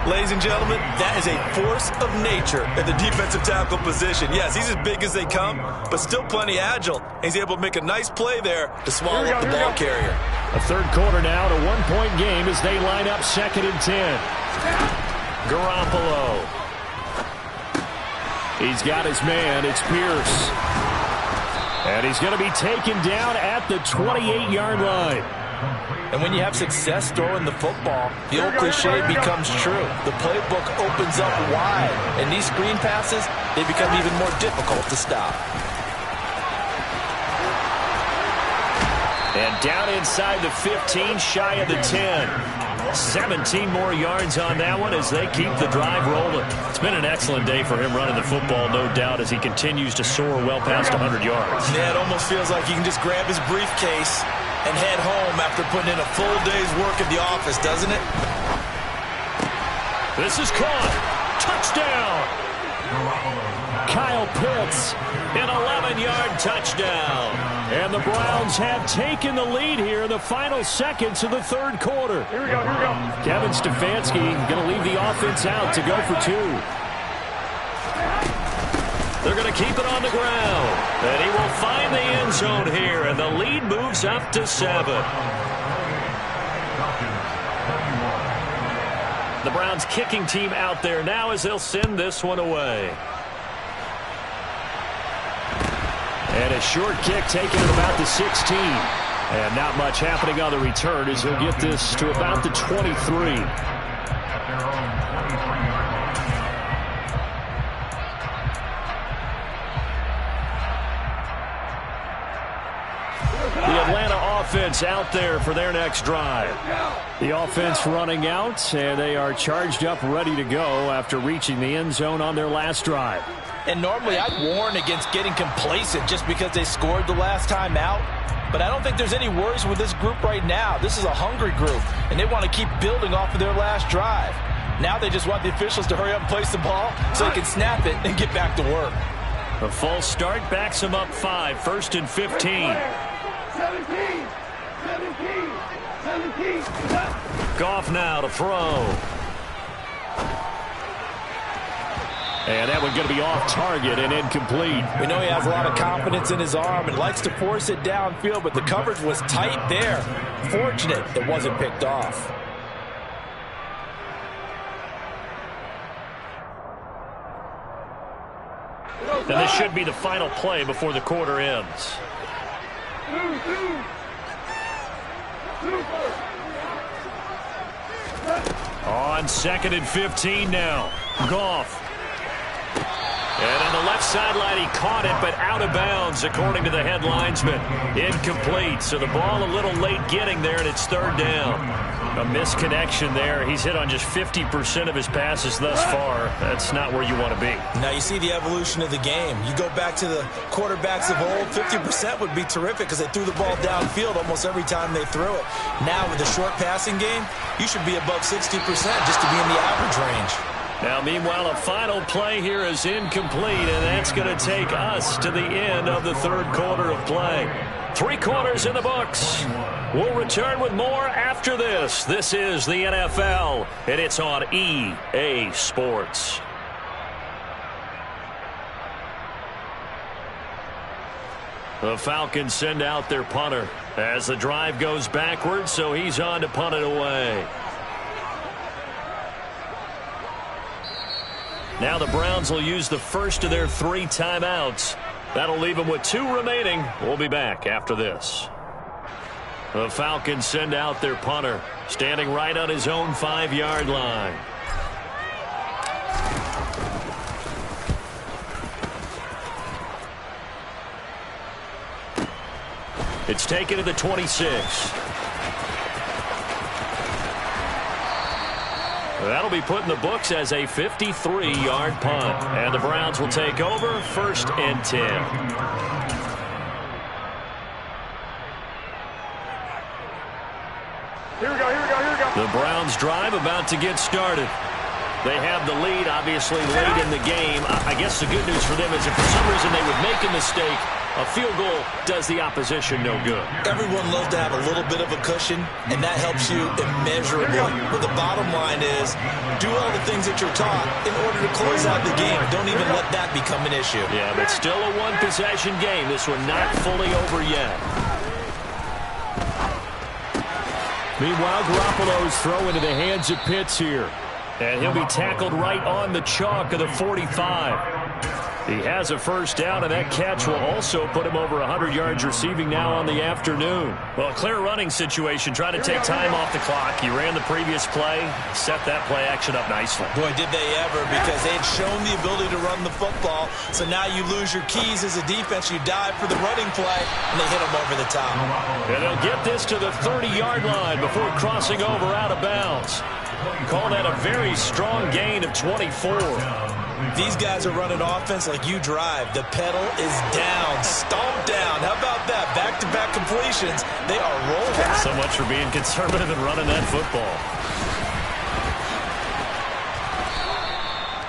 Speaker 3: Ladies and gentlemen, that is a force of nature at the defensive tackle position. Yes, he's as big as they come, but still plenty agile. He's able to make a nice play there to swallow up the ball carrier.
Speaker 2: A third quarter now, to one-point game as they line up 2nd and 10. Garoppolo. He's got his man. It's Pierce. And he's going to be taken down at the 28-yard line.
Speaker 3: And when you have success throwing the football, the old cliche becomes true. The playbook opens up wide, and these screen passes, they become even more difficult to stop.
Speaker 2: And down inside the 15, shy of the 10. 17 more yards on that one as they keep the drive rolling. It's been an excellent day for him running the football, no doubt, as he continues to soar well past 100 yards.
Speaker 3: Yeah, it almost feels like he can just grab his briefcase and head home after putting in a full day's work at the office, doesn't it?
Speaker 2: This is caught. Touchdown. Kyle Pitts, an 11-yard touchdown. And the Browns have taken the lead here in the final seconds of the third quarter.
Speaker 1: Here we go.
Speaker 2: Kevin Stefanski going to leave the offense out to go for 2. They're going to keep it on the ground. And he will find the end zone here, and the lead moves up to 7. The Browns kicking team out there now as they'll send this one away. And a short kick taken at about the 16. And not much happening on the return as he'll get this to about the 23. The Atlanta offense out there for their next drive. The offense running out, and they are charged up, ready to go after reaching the end zone on their last drive.
Speaker 3: And normally I'd warn against getting complacent just because they scored the last time out. But I don't think there's any worries with this group right now. This is a hungry group, and they want to keep building off of their last drive. Now they just want the officials to hurry up and place the ball so they can snap it and get back to work.
Speaker 2: A false start backs them up 5, 1st and 15.
Speaker 1: 17.
Speaker 2: Goff now to throw.
Speaker 5: And that one's going to be off target and incomplete.
Speaker 3: We know he has a lot of confidence in his arm and likes to force it downfield, but the coverage was tight there. Fortunate it wasn't picked off.
Speaker 2: And this should be the final play before the quarter ends. On 2nd and 15 now. Goff. And on the left sideline, he caught it, but out of bounds, according to the head linesman. Incomplete, so the ball a little late getting there, and it's 3rd down. A misconnection there. He's hit on just 50% of his passes thus far. That's not where you want to be.
Speaker 3: Now you see the evolution of the game. You go back to the quarterbacks of old, 50% would be terrific because they threw the ball downfield almost every time they threw it. Now with the short passing game, you should be above 60% just to be in the average range.
Speaker 2: Now, meanwhile, a final play here is incomplete, and that's going to take us to the end of the 3rd quarter of play. 3 quarters in the books. We'll return with more after this. This is the NFL, and it's on EA Sports. The Falcons send out their punter as the drive goes backwards, so he's on to punt it away. Now the Browns will use the first of their 3 timeouts. That'll leave them with 2 remaining. We'll be back after this. The Falcons send out their punter, standing right on his own 5-yard line. It's taken to the 26. That'll be put in the books as a 53-yard punt. And the Browns will take over 1st and 10.
Speaker 1: Here we go.
Speaker 2: The Browns drive about to get started. They have the lead, obviously, late in the game. I guess the good news for them is if for some reason they would make a mistake, a field goal does the opposition no good.
Speaker 3: Everyone loves to have a little bit of a cushion, and that helps you immeasurably. But the bottom line is, do all the things that you're taught in order to close out the game. Don't even let that become an issue.
Speaker 2: Yeah, but still a one-possession game. This one not fully over yet. Meanwhile, Garoppolo's throw into the hands of Pitts here. And he'll be tackled right on the chalk of the 45. He has a first down, and that catch will also put him over 100 yards receiving now on the afternoon. Well, a clear running situation. Trying to take time off the clock. He ran the previous play, set that play action up nicely.
Speaker 3: Boy, did they ever, because they had shown the ability to run the football. So now you lose your keys as a defense. You dive for the running play, and they hit him over the top.
Speaker 2: And they'll get this to the 30-yard line before crossing over out of bounds. Call that a very strong gain of 24.
Speaker 3: These guys are running offense like you drive. The pedal is down, stomped down. How about that? Back-to-back completions. They are rolling.
Speaker 2: So much for being conservative and running that football.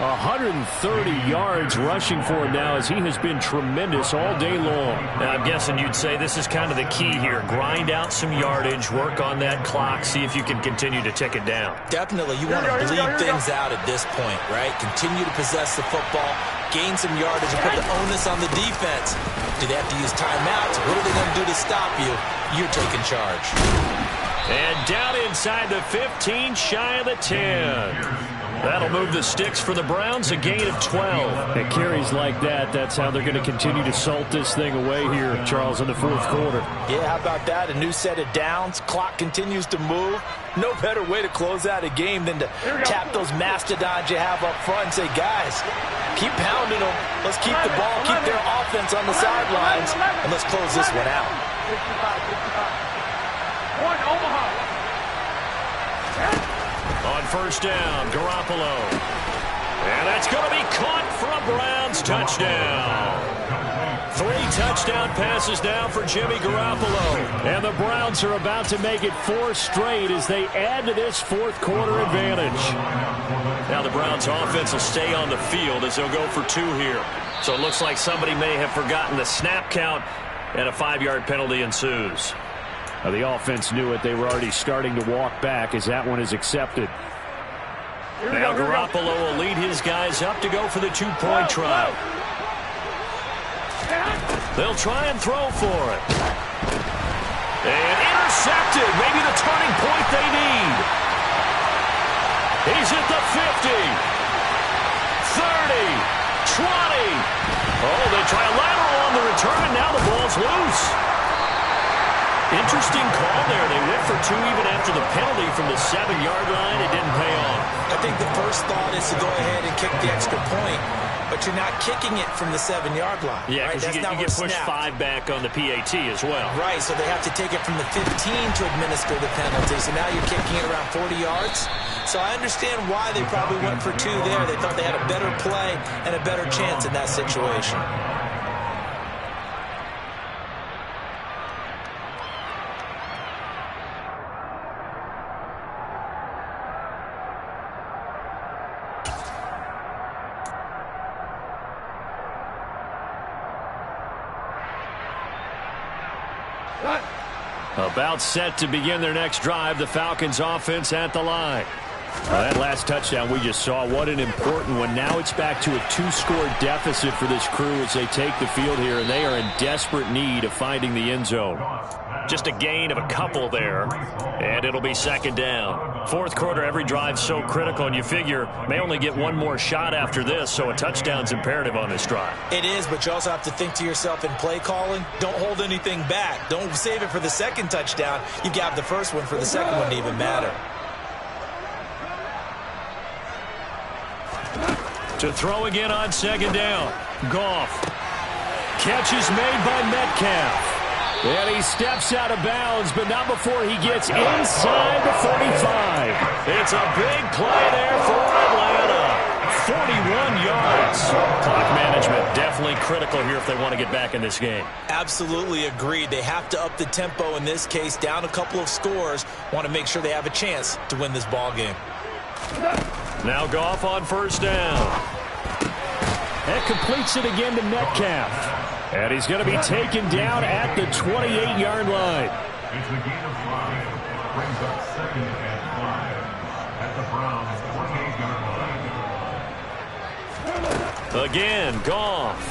Speaker 2: 130 yards rushing for him now as he has been tremendous all day long. Now, I'm guessing you'd say this is kind of the key here. Grind out some yardage, work on that clock, see if you can continue to tick it down.
Speaker 3: Definitely. You want to bleed things out at this point, right? Continue to possess the football, gain some yardage, and put the onus on the defense. Do they have to use timeouts? What are they going to do to stop you? You're taking charge.
Speaker 2: And down inside the 15, shy of the 10. That'll move the sticks for the Browns, a gain of 12.
Speaker 5: At carries like that, that's how they're going to continue to salt this thing away here, Charles, in the 4th quarter.
Speaker 3: Yeah, how about that? A new set of downs. Clock continues to move. No better way to close out a game than to tap those mastodons you have up front and say, guys, keep pounding them. Let's keep the ball, keep their offense on the sidelines, and let's close this one out.
Speaker 1: 1 Omaha.
Speaker 2: On first down, Garoppolo. And that's going to be caught for a Browns touchdown. 3 touchdown passes now for Jimmy Garoppolo. And the Browns are about to make it 4 straight as they add to this 4th quarter advantage. Now the Browns offense will stay on the field as they'll go for 2 here. So it looks like somebody may have forgotten the snap count, and a 5-yard penalty ensues.
Speaker 5: The offense knew it. They were already starting to walk back as that one is accepted.
Speaker 2: Now Garoppolo will lead his guys up to go for the two-point try. They'll try and throw for it. And intercepted. Maybe the turning point they need. He's at the 50. 30. 20. Oh, they try a lateral on the return, and now the ball's loose. Interesting call there. They went for two even after the penalty from the 7-yard line. It didn't pay off.
Speaker 3: I think the first thought is to go ahead and kick the extra point, but you're not kicking it from the 7-yard line.
Speaker 2: Yeah, because
Speaker 3: right?
Speaker 2: you get pushed 5 back on the PAT as well.
Speaker 3: Right, so they have to take it from the 15 to administer the penalty. So now you're kicking it around 40 yards. So I understand why they probably went for two there. They thought they had a better play and a better chance in that situation.
Speaker 2: About set to begin their next drive, the Falcons offense at the line.
Speaker 5: That last touchdown we just saw, what an important one. Now it's back to a 2-score deficit for this crew as they take the field here, and they are in desperate need of finding the end zone.
Speaker 2: Just a gain of a couple there, and it'll be second down. Fourth quarter, every drive's so critical, and you figure may only get one more shot after this, so a touchdown's imperative on this drive.
Speaker 3: It is, but you also have to think to yourself in play calling, don't hold anything back. Don't save it for the second touchdown. You got the first one for the second one to even matter.
Speaker 2: To throw again on second down. Goff. Catch is made by Metcalf. And he steps out of bounds, but not before he gets inside the 45. It's a big play there for Atlanta. 41 yards. Clock management definitely critical here if they want to get back in this game.
Speaker 3: Absolutely agreed. They have to up the tempo in this case, down a couple of scores. Want to make sure they have a chance to win this ball game.
Speaker 2: Now Goff on first down.
Speaker 5: That completes it again to Metcalf. And he's going to be taken down at the 28-yard line.
Speaker 4: It's a gain of 5. Brings up 2nd and 5 at the Browns' 28-yard line.
Speaker 2: Again, Goff.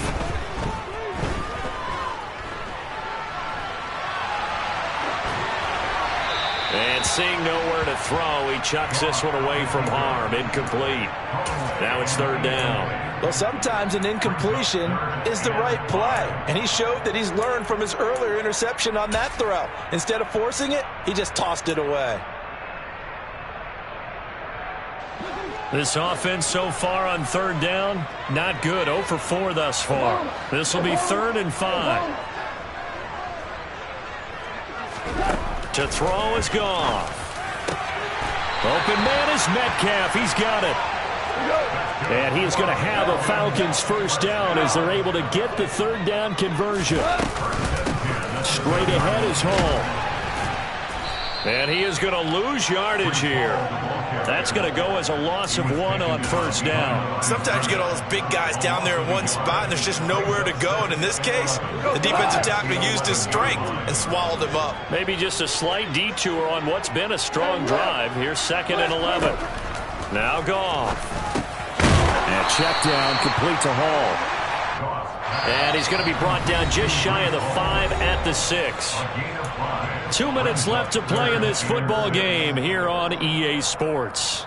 Speaker 2: And seeing nowhere to throw, he chucks this one away from harm. Incomplete. Now it's third down.
Speaker 3: Well, sometimes an incompletion is the right play. And he showed that he's learned from his earlier interception on that throw. Instead of forcing it, he just tossed it away.
Speaker 2: This offense so far on third down, not good. 0 for 4 thus far. This will be 3rd and 5. To throw is Goff. Open man is Metcalf. He's got it. And he is going to have a Falcons first down as they're able to get the third down conversion. Straight ahead is Hall. And he is going to lose yardage here. That's going to go as a loss of 1 on first down.
Speaker 3: Sometimes you get all those big guys down there in one spot, and there's just nowhere to go. And in this case, the defensive tackle used his strength and swallowed him up.
Speaker 2: Maybe just a slight detour on what's been a strong drive. Here's 2nd and 11. Now Goff.
Speaker 5: And check down, complete to Hall.
Speaker 2: And he's going to be brought down just shy of the 5 at the 6. 2 minutes left to play in this football game here on EA Sports.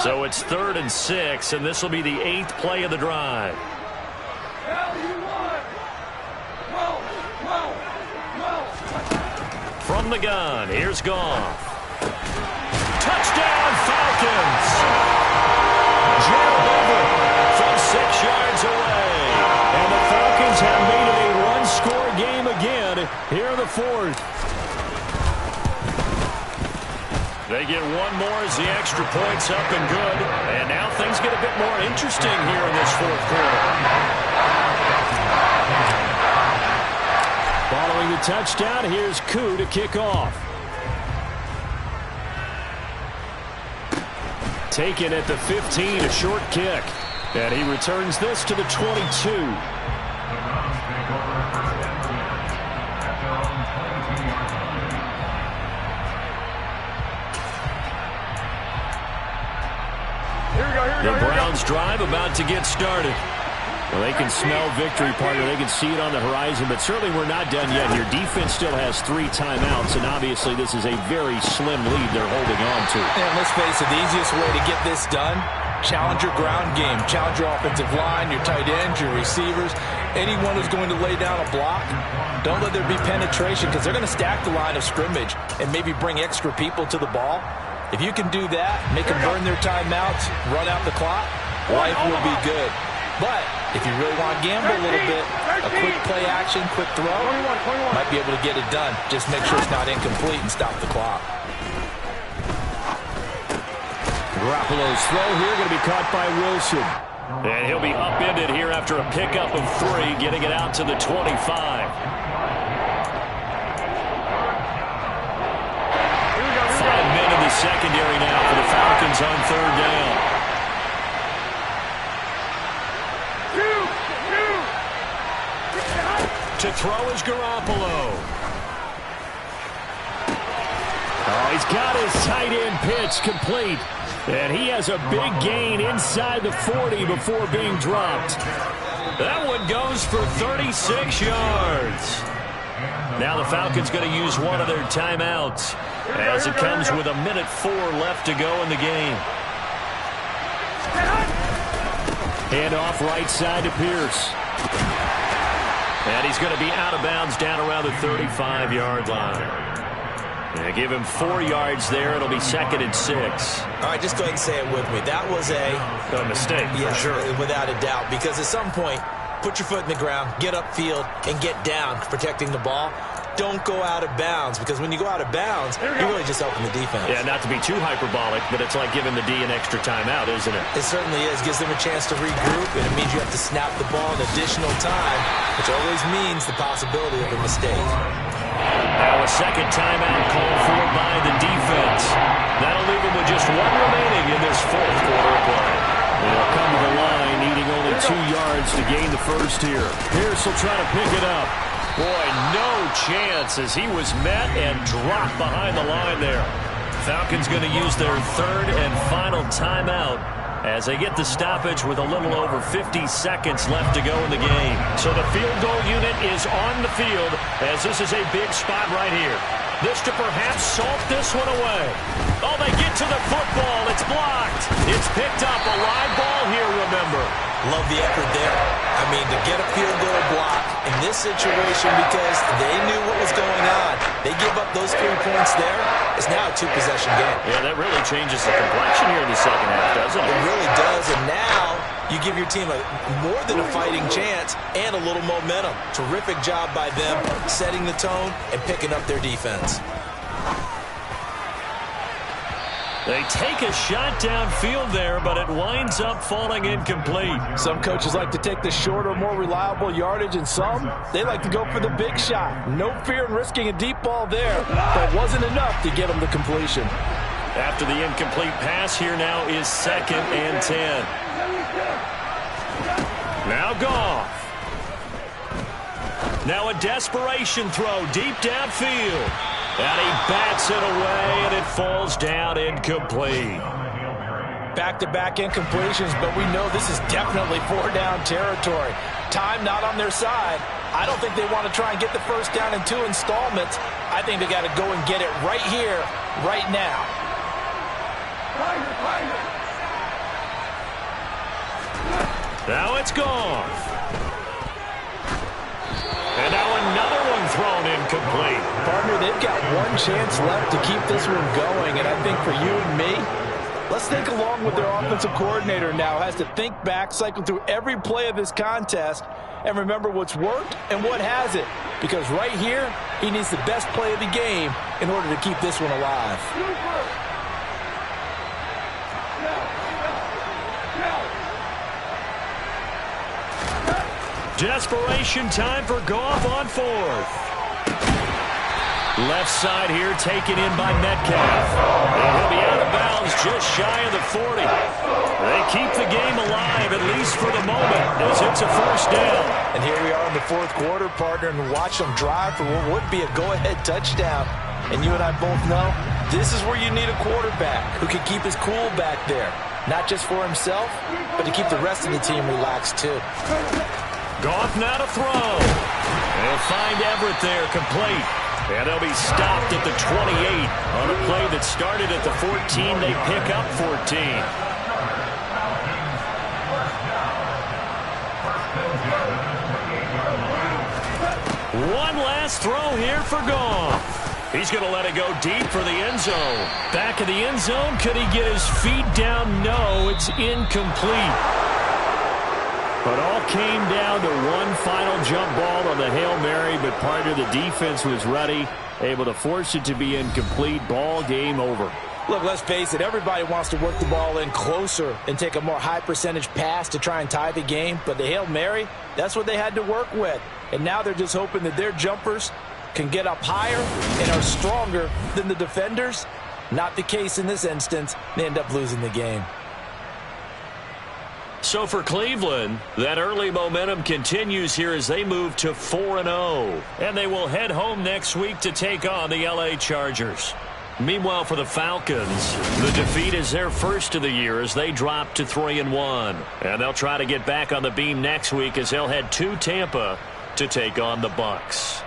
Speaker 2: So it's 3rd and 6, and this will be the 8th play of the drive. From the gun, here's Goff. Touchdown, Falcons! Gerald Everett from 6 yards away. And the Falcons have made it a one-score game again here in the 4th. They get one more as the extra point's up and good. And now things get a bit more interesting here in this 4th quarter.
Speaker 5: Following the touchdown, here's Koo to kick off. Taken at the 15, a short kick. And he returns this to the 22.
Speaker 2: The Browns drive about to get started.
Speaker 5: Well, they can smell victory, partner. They can see it on the horizon, but certainly we're not done yet here. Defense still has 3 timeouts, and obviously this is a very slim lead they're holding on to.
Speaker 3: And let's face it, the easiest way to get this done, challenge your ground game. Challenge your offensive line, your tight ends, your receivers, anyone who's going to lay down a block. Don't let there be penetration because they're going to stack the line of scrimmage and maybe bring extra people to the ball. If you can do that, make them burn their timeouts, run out the clock, life will be good. But if you really want to gamble a little bit, a quick play action, quick throw, might be able to get it done. Just make sure it's not incomplete and stop the clock.
Speaker 5: Garoppolo's throw here going to be caught by Wilson.
Speaker 2: And he'll be upended here after a pickup of 3, getting it out to the 25. 5 men in the secondary now for the Falcons on 3rd down. To throw is Garoppolo.
Speaker 5: Oh, he's got his tight end pitch complete. And he has a big gain inside the 40 before being dropped.
Speaker 2: That one goes for 36 yards. Now the Falcons going to use one of their timeouts as it comes with 1:04 left to go in the game.
Speaker 5: Hand off right side to Pierce.
Speaker 2: And he's going to be out of bounds down around the 35-yard line. And give him 4 yards there. It'll be 2nd and 6.
Speaker 3: All right, just go ahead and say it with me. That was
Speaker 2: a mistake,
Speaker 3: yes,
Speaker 2: for sure.
Speaker 3: Without a doubt, because at some point, put your foot in the ground, get upfield, and get down protecting the ball. Don't go out of bounds, because when you go out of bounds, you're really just helping the defense.
Speaker 2: Yeah, not to be too hyperbolic, but it's like giving the D an extra timeout, isn't it?
Speaker 3: It certainly is. Gives them a chance to regroup, and it means you have to snap the ball an additional time, which always means the possibility of a mistake.
Speaker 2: Now a second timeout called for by the defense. That'll leave them with just 1 remaining in this 4th quarter of play.
Speaker 5: They'll come to the line, needing only 2 yards to gain the first here. Pierce will try to pick it up.
Speaker 2: Boy, no chance as he was met and dropped behind the line there. Falcons going to use their 3rd and final timeout as they get the stoppage with a little over 50 seconds left to go in the game. So the field goal unit is on the field as this is a big spot right here. This to perhaps salt this one away. Oh, they get to the football. It's blocked. It's picked up. A live ball here, remember.
Speaker 3: Love the effort there. I mean, to get a field goal block in this situation because they knew what was going on. They give up those 3 points there. It's now a 2-possession game.
Speaker 2: Yeah, that really changes the complexion here in the second half, doesn't it?
Speaker 3: It really does, and now you give your team more than a fighting chance and a little momentum. Terrific job by them setting the tone and picking up their defense.
Speaker 2: They take a shot downfield there, but it winds up falling incomplete.
Speaker 3: Some coaches like to take the shorter, more reliable yardage, and some, they like to go for the big shot. No fear in risking a deep ball there, but wasn't enough to get them the completion.
Speaker 2: After the incomplete pass, here now is 2nd and 10. Now Goff. Now a desperation throw deep downfield. And he bats it away, and it falls down incomplete.
Speaker 3: Back-to-back incompletions, but we know this is definitely 4-down territory. Time not on their side. I don't think they want to try and get the first down in 2 installments. I think they got to go and get it right here, right now.
Speaker 2: Now it's gone. And now another one thrown incomplete.
Speaker 3: Partner, they've got 1 chance left to keep this one going, and I think for you and me, let's think along with their offensive coordinator now. Has to think back, cycle through every play of this contest, and remember what's worked and what hasn't. Because right here, he needs the best play of the game in order to keep this one alive.
Speaker 2: Desperation time for Goff on 4th. Left side here taken in by Metcalf. And he'll be out of bounds just shy of the 40. They keep the game alive, at least for the moment, as it's a 1st down.
Speaker 3: And here we are in the 4th quarter, partner, and watch them drive for what would be a go-ahead touchdown. And you and I both know this is where you need a quarterback who can keep his cool back there. not just for himself, but to keep the rest of the team relaxed too.
Speaker 2: Goff now to throw. They'll find Everett there, complete. And they'll be stopped at the 28 on a play that started at the 14. They pick up 14. One last throw here for Goff. He's going to let it go deep for the end zone. Back in the end zone, could he get his feet down? No, it's incomplete. But all came down to one final jump ball on the Hail Mary, but part of the defense was ready, able to force it to be incomplete. Ball game over.
Speaker 3: Look, let's face it, everybody wants to work the ball in closer and take a more high percentage pass to try and tie the game, but the Hail Mary, that's what they had to work with. And now they're just hoping that their jumpers can get up higher and are stronger than the defenders. Not the case in this instance. They end up losing the game.
Speaker 2: So for Cleveland, that early momentum continues here as they move to 4-0. And they will head home next week to take on the LA Chargers. Meanwhile, for the Falcons, the defeat is their first of the year as they drop to 3-1. And they'll try to get back on the beam next week as they'll head to Tampa to take on the Bucs.